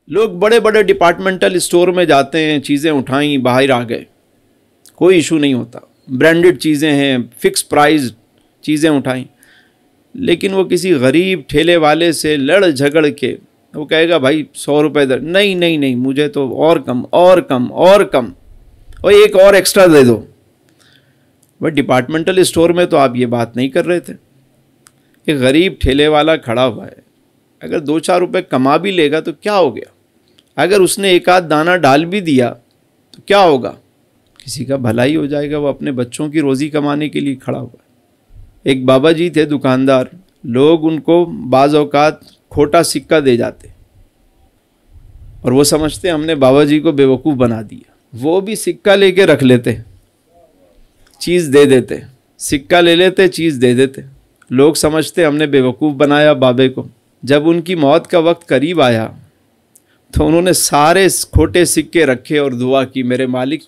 لوگ بڑے بڑے ڈپارٹمنٹل اسٹور میں جاتے ہیں، چیزیں اٹھائیں باہر آ گئے، کوئی ایشو نہیں ہوتا، برانڈڈ چیزیں ہیں، فکس پرائز چیزیں اٹھائیں، لیکن وہ کسی غریب ٹھیلے والے سے لڑ جھگڑ کے وہ کہے گا بھائی 100 روپے در، نہیں نہیں نہیں مجھے تو اور کم اور کم اور کم، اور ایک اور ایکسٹرا دے دو۔ بھائی ڈپارٹمنٹل اسٹور میں تو آپ یہ بات نہیں کر رہے تھے، ایک غریب ٹھیلے والا کھڑا ہوا ہے، اگر 2-4 روپے کما بھی لے گا تو کیا ہو گیا، اگر اس نے ایک آدھ دانہ ڈال بھی دیا تو کیا ہوگا، کسی کا بھلائی ہو جائے گا، وہ اپنے بچوں کی روزی کمانے کے لیے کھڑا ہوا ہے۔ ایک بابا جی تھے دکاندار، لوگ ان کو بعض اوقات کھوٹا سکہ دے جاتے اور وہ سمجھتے ہم نے بابا جی کو بیوقوف بنا دیا، وہ بھی سکہ لے کے رکھ لیتے، چیز دے دیتے، سکہ لے لیتے چیز دے دیتے، لوگ سمجھتے ہم نے بیوقوف بنایا بابے کو۔ جب ان کی موت کا وقت قریب آیا تو انہوں نے سارے کھوٹے سکے رکھے اور دعا کی، میرے مالک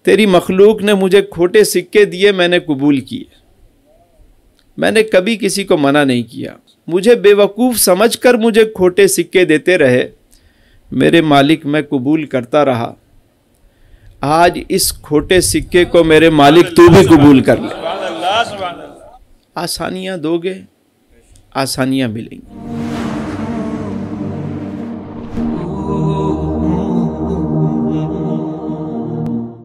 تیری مخلوق نے مجھے کھوٹے سکے دیے، میں نے قبول کیے، میں نے کبھی کسی کو منع نہیں کیا، مجھے بیوقوف سمجھ کر مجھے کھوٹے سکے دیتے رہے، میرے مالک میں قبول کرتا رہا، آج اس کھوٹے سکے کو میرے مالک تو بھی قبول کر لے۔ آسانیاں دو گے، آسانیاں ملیں گی۔